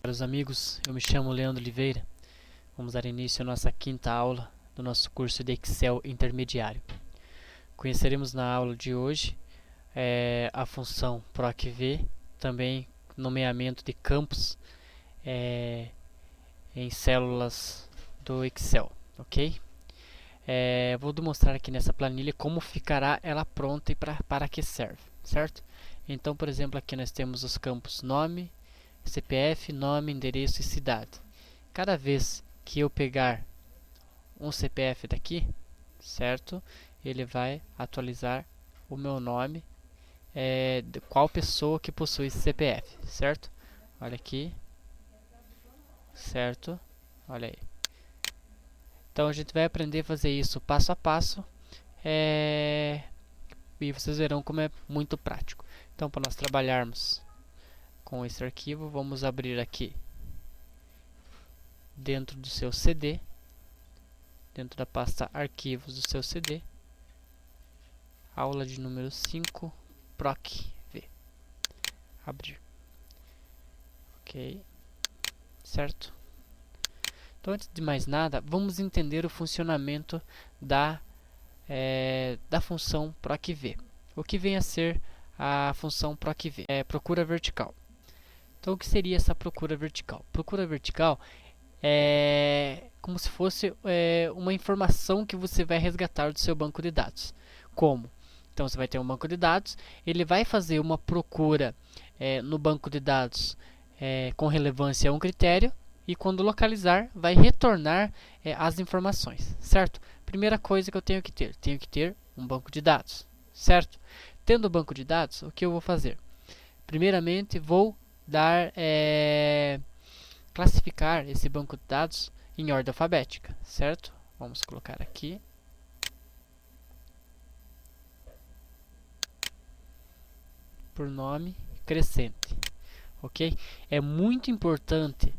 Caros amigos, eu me chamo Leandro Oliveira. Vamos dar início à nossa quinta aula do nosso curso de Excel intermediário. Conheceremos na aula de hoje a função PROC-V, também nomeamento de campos em células do Excel, ok? Vou demonstrar aqui nessa planilha como ficará ela pronta e para que serve, certo? Então, por exemplo, aqui nós temos os campos nome, CPF, nome, endereço e cidade. Cada vez que eu pegar um CPF daqui, certo? Ele vai atualizar o meu nome, de qual pessoa que possui esse CPF, certo? Olha aqui, certo? Olha aí. Então a gente vai aprender a fazer isso passo a passo, e vocês verão como é muito prático. Então, para nós trabalharmos com esse arquivo, vamos abrir aqui dentro do seu CD, dentro da pasta arquivos do seu CD, aula de número 5, PROC-V. Abrir. Ok, certo? Então, antes de mais nada, vamos entender o funcionamento da função PROC-V. O que vem a ser a função PROC-V? Procura vertical. Então, o que seria essa procura vertical? Procura vertical é como se fosse uma informação que você vai resgatar do seu banco de dados. Como? Então, você vai ter um banco de dados, ele vai fazer uma procura no banco de dados com relevância a um critério, e quando localizar, vai retornar as informações, certo? Primeira coisa que eu tenho que ter um banco de dados, certo? Tendo o banco de dados, o que eu vou fazer? Primeiramente, vou classificar esse banco de dados em ordem alfabética, certo? Vamos colocar aqui. Por nome crescente, ok? É muito importante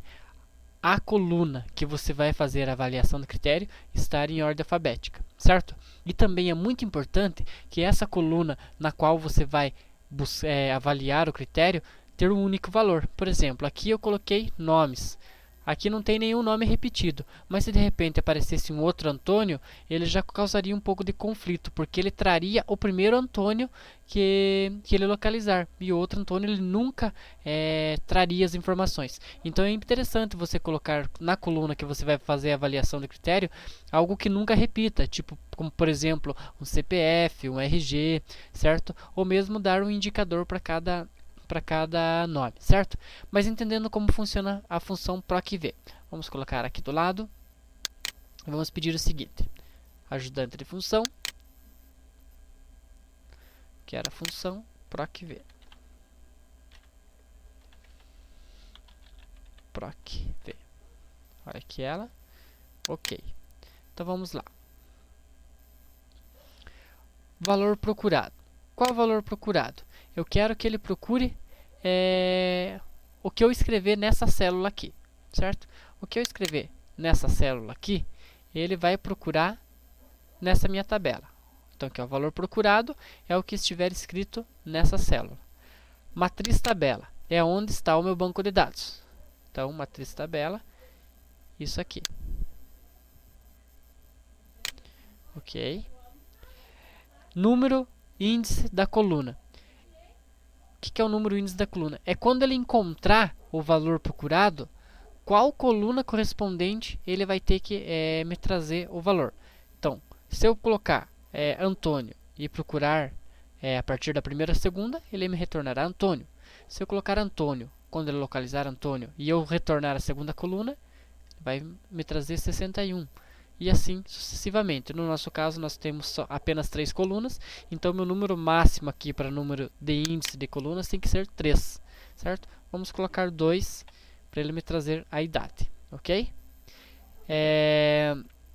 a coluna que você vai fazer a avaliação do critério estar em ordem alfabética, certo? E também é muito importante que essa coluna na qual você vai avaliar o critério ter um único valor. Por exemplo, aqui eu coloquei nomes. Aqui não tem nenhum nome repetido, mas se de repente aparecesse um outro Antônio, ele já causaria um pouco de conflito, porque ele traria o primeiro Antônio que ele localizar, e o outro Antônio ele nunca traria as informações. Então é interessante você colocar na coluna que você vai fazer a avaliação de critério algo que nunca repita, tipo como por exemplo um CPF, um RG, certo? Ou mesmo dar um indicador para cada nome, certo? Mas entendendo como funciona a função PROC-V. Vamos colocar aqui do lado. Vamos pedir o seguinte. Ajudante de função. Que era a função PROC-V. PROC-V. Olha aqui ela. Ok. Então vamos lá. Valor procurado. Qual é o valor procurado? Eu quero que ele procure o que eu escrever nessa célula aqui, certo? O que eu escrever nessa célula aqui, ele vai procurar nessa minha tabela. Então, aqui, o valor procurado é o que estiver escrito nessa célula. Matriz tabela é onde está o meu banco de dados. Então, matriz tabela, isso aqui. Ok. Número índice da coluna. O que é o número índice da coluna? É quando ele encontrar o valor procurado, qual coluna correspondente ele vai ter que me trazer o valor. Então, se eu colocar Antônio e procurar a partir da primeira a segunda, ele me retornará Antônio. Se eu colocar Antônio, quando ele localizar Antônio, e eu retornar a segunda coluna, vai me trazer 61. E assim sucessivamente. No nosso caso, nós temos apenas 3 colunas, então meu número máximo aqui para número de índice de colunas tem que ser 3, certo? Vamos colocar 2 para ele me trazer a idade, ok?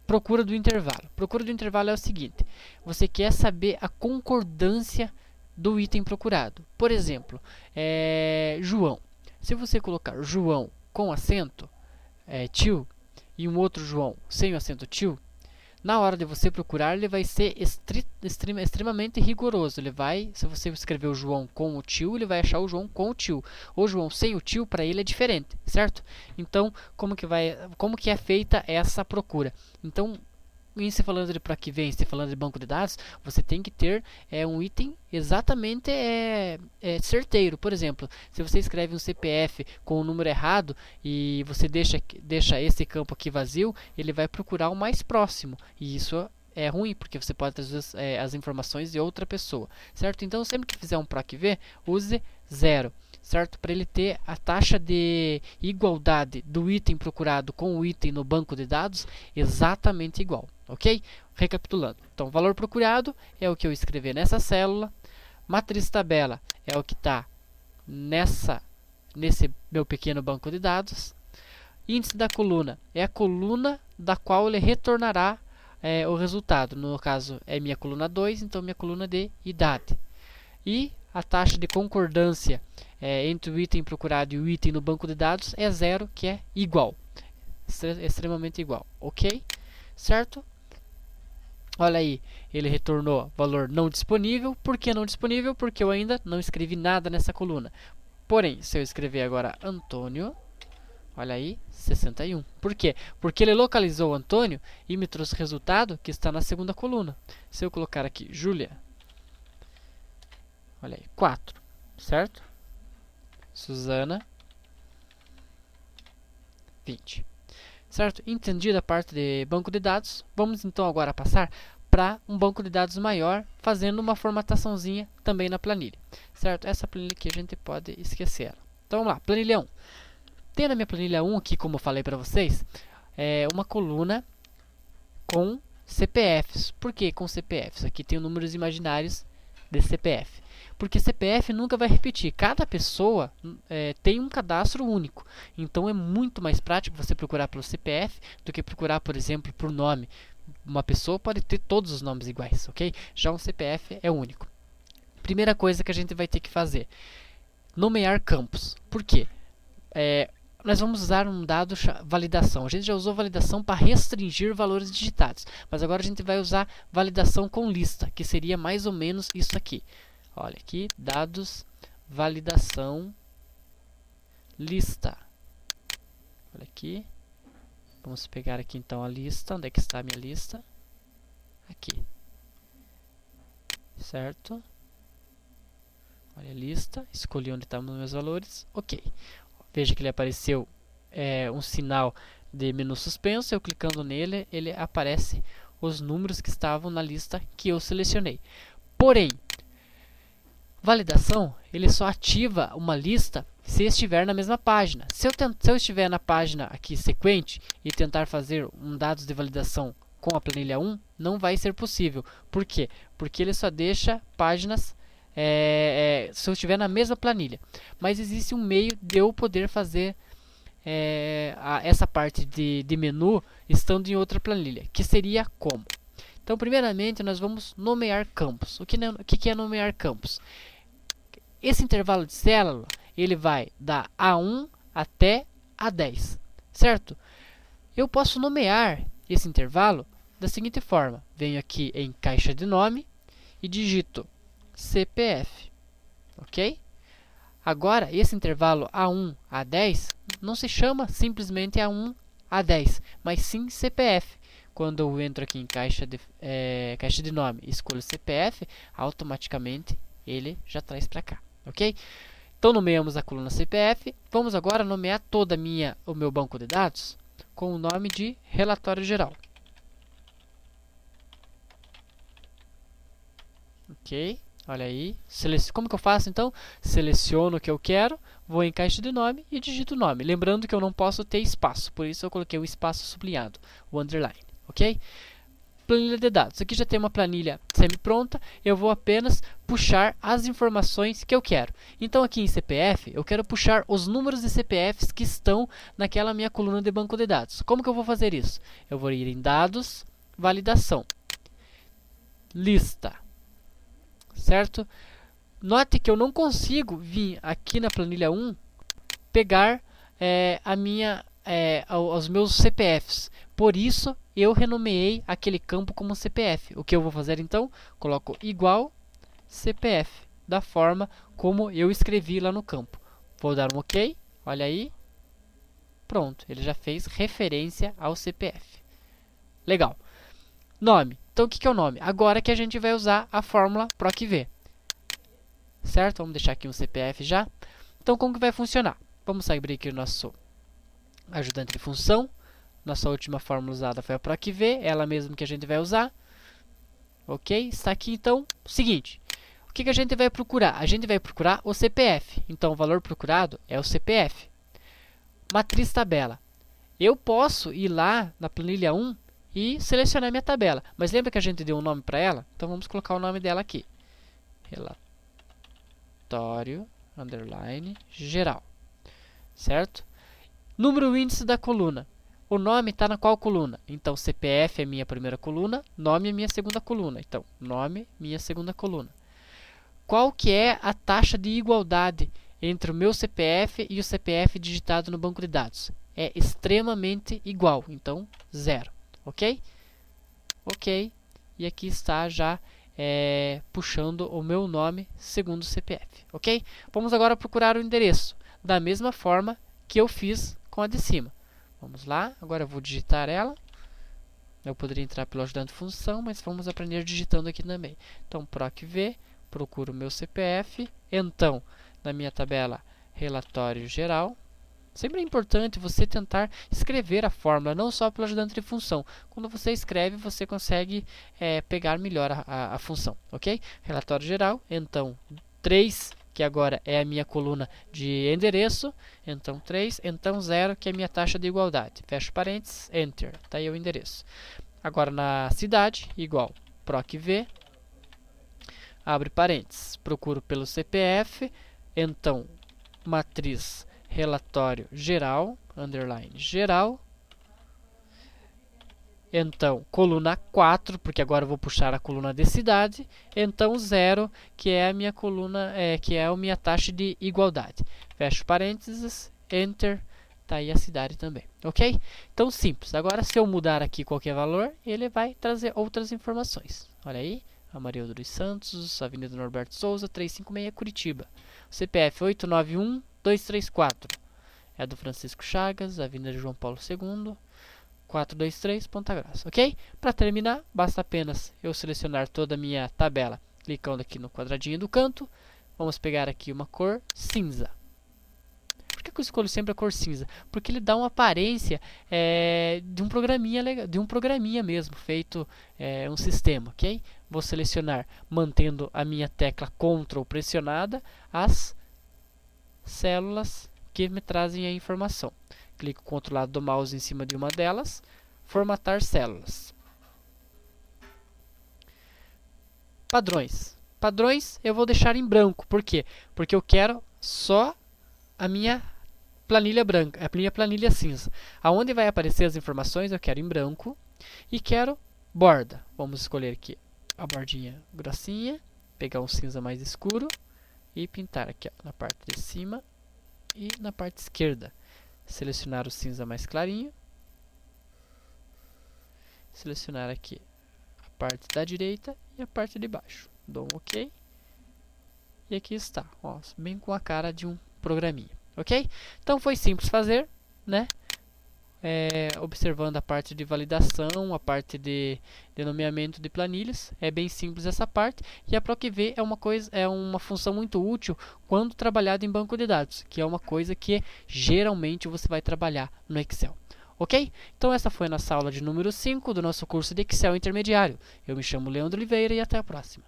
Procura do intervalo. Procura do intervalo é o seguinte, você quer saber a concordância do item procurado. Por exemplo, João. Se você colocar João com acento, tio, e um outro João sem o acento tio, na hora de você procurar, ele vai ser extremamente rigoroso. Ele vai, se você escrever o João com o tio, ele vai achar o João com o tio. O João sem o tio, para ele é diferente, certo? Então, como que é feita essa procura? Então, se falando de para que vem, se falando de banco de dados, você tem que ter um item exatamente certeiro. Por exemplo, se você escreve um CPF com o número errado e você deixa esse campo aqui vazio, ele vai procurar o mais próximo. E isso é ruim, porque você pode trazer as informações de outra pessoa, certo? Então, sempre que fizer um PROC-V, use 0. Certo? Para ele ter a taxa de igualdade do item procurado com o item no banco de dados exatamente igual, ok? Recapitulando, então, valor procurado é o que eu escrevi nessa célula, matriz tabela é o que está nesse meu pequeno banco de dados, índice da coluna é a coluna da qual ele retornará o resultado, no caso é minha coluna 2, então minha coluna de idade, e a taxa de concordância entre o item procurado e o item no banco de dados é 0, que é igual. Extremamente igual. Ok? Certo? Olha aí, ele retornou valor não disponível. Por que não disponível? Porque eu ainda não escrevi nada nessa coluna. Porém, se eu escrever agora Antônio, olha aí, 61. Por quê? Porque ele localizou o Antônio e me trouxe o resultado que está na segunda coluna. Se eu colocar aqui Júlia, olha aí, 4, certo? Suzana, 20. Certo? Entendida a parte de banco de dados, vamos então agora passar para um banco de dados maior, fazendo uma formataçãozinha também na planilha. Certo? Essa planilha aqui a gente pode esquecer ela. Então vamos lá, planilha 1. Tem na minha planilha 1 aqui, como eu falei para vocês, uma coluna com CPFs. Por que com CPFs? Aqui tem números imaginários de CPF. Porque CPF nunca vai repetir. Cada pessoa tem um cadastro único. Então, é muito mais prático você procurar pelo CPF do que procurar, por exemplo, por nome. Uma pessoa pode ter todos os nomes iguais, ok? Já um CPF é único. Primeira coisa que a gente vai ter que fazer. Nomear campos. Por quê? Nós vamos usar um dado validação. A gente já usou validação para restringir valores digitados. Mas agora a gente vai usar validação com lista, que seria mais ou menos isso aqui. Olha aqui, dados, validação, lista. Olha aqui. Vamos pegar aqui então a lista. Onde é que está a minha lista? Aqui. Certo? Olha a lista. Escolhi onde estão os meus valores. Ok. Veja que ele apareceu um sinal de menu suspenso. Eu clicando nele, ele aparece os números que estavam na lista que eu selecionei. Porém, validação, ele só ativa uma lista se estiver na mesma página. Se eu estiver na página aqui sequente e tentar fazer um dados de validação com a planilha 1, não vai ser possível. Por quê? Porque ele só deixa páginas se eu estiver na mesma planilha. Mas existe um meio de eu poder fazer essa parte de menu estando em outra planilha, que seria como? Então, primeiramente, nós vamos nomear campos. O que é nomear campos? Esse intervalo de célula, ele vai da A1 até A10, certo? Eu posso nomear esse intervalo da seguinte forma. Venho aqui em caixa de nome e digito CPF, ok? Agora, esse intervalo A1 a 10 não se chama simplesmente A1 a 10, mas sim CPF. Quando eu entro aqui em caixa de nome e escolho CPF, automaticamente ele já traz para cá, ok? Então, nomeamos a coluna CPF. Vamos agora nomear todo o meu banco de dados com o nome de relatório geral. Ok? Olha aí. Como que eu faço, então? Seleciono o que eu quero, vou em caixa de nome e digito o nome. Lembrando que eu não posso ter espaço, por isso eu coloquei o espaço sublinhado, o underline. Ok? Planilha de dados. Aqui já tem uma planilha semi-pronta. Eu vou apenas puxar as informações que eu quero. Então, aqui em CPF, eu quero puxar os números de CPFs que estão naquela minha coluna de banco de dados. Como que eu vou fazer isso? Eu vou ir em dados, validação, lista. Certo? Note que eu não consigo vir aqui na planilha 1 pegar os meus CPFs. Por isso eu renomeei aquele campo como CPF. O que eu vou fazer então? Coloco igual CPF, da forma como eu escrevi lá no campo. Vou dar um OK, olha aí. Pronto, ele já fez referência ao CPF. Legal. Nome. Então, o que é o nome? Agora que a gente vai usar a fórmula PROC-V. Certo? Vamos deixar aqui um CPF já. Então, como que vai funcionar? Vamos abrir aqui o nosso ajudante de função. Nossa última fórmula usada foi a PROC-V, ela mesma que a gente vai usar. Ok? Está aqui, então, o seguinte. O que a gente vai procurar? A gente vai procurar o CPF. Então, o valor procurado é o CPF. Matriz tabela. Eu posso ir lá na planilha 1 e selecionar minha tabela. Mas lembra que a gente deu um nome para ela? Então, vamos colocar o nome dela aqui. Relatório, underline, geral. Certo? Número e índice da coluna. O nome está na qual coluna? Então, CPF é minha primeira coluna, nome é minha segunda coluna. Então, nome, minha segunda coluna. Qual que é a taxa de igualdade entre o meu CPF e o CPF digitado no banco de dados? É extremamente igual, então 0, ok? Ok, e aqui está já puxando o meu nome segundo o CPF, ok? Vamos agora procurar o endereço, da mesma forma que eu fiz com a de cima. Vamos lá, agora eu vou digitar ela. Eu poderia entrar pelo ajudante de função, mas vamos aprender digitando aqui também. Então, PROC-V, procuro o meu CPF, então, na minha tabela relatório geral. Sempre é importante você tentar escrever a fórmula, não só pelo ajudante de função. Quando você escreve, você consegue pegar melhor a função, ok? Relatório geral, então 3, que agora é a minha coluna de endereço, então 3, então 0, que é a minha taxa de igualdade. Fecho parênteses, Enter, está aí o endereço. Agora na cidade, igual PROC-V, abre parênteses, procuro pelo CPF, então matriz relatório geral, underline geral, então coluna 4, porque agora eu vou puxar a coluna de cidade, então 0, que é a minha coluna, que é a minha taxa de igualdade. Fecho parênteses, Enter, está aí a cidade também, ok? Então simples, agora se eu mudar aqui qualquer valor, ele vai trazer outras informações, olha aí. Amarildo dos Santos, Avenida Norberto Souza, 356, Curitiba. CPF 891-234. É do Francisco Chagas, Avenida João Paulo II, 423, Ponta Grossa. Ok? Para terminar, basta apenas eu selecionar toda a minha tabela, clicando aqui no quadradinho do canto. Vamos pegar aqui uma cor cinza. Por que eu escolho sempre a cor cinza? Porque ele dá uma aparência de um programinha mesmo, feito um sistema, ok? Vou selecionar, mantendo a minha tecla Ctrl pressionada, as células que me trazem a informação. Clico com o outro lado do mouse em cima de uma delas, formatar células. Padrões. Padrões eu vou deixar em branco. Por quê? Porque eu quero só a minha planilha branca, a minha planilha cinza. Aonde vai aparecer as informações eu quero em branco e quero borda. Vamos escolher aqui a bordinha grossinha, pegar um cinza mais escuro e pintar aqui ó, na parte de cima e na parte esquerda. Selecionar o cinza mais clarinho. Selecionar aqui a parte da direita e a parte de baixo. Dou um OK. E aqui está, ó, bem com a cara de um programinha. Ok? Então foi simples fazer, né? Observando a parte de validação, a parte de nomeamento de planilhas, é bem simples essa parte. E a PROC-V é uma função muito útil quando trabalhado em banco de dados, que é uma coisa que geralmente você vai trabalhar no Excel. Ok? Então essa foi a nossa aula de número 5 do nosso curso de Excel intermediário. Eu me chamo Leandro Oliveira e até a próxima.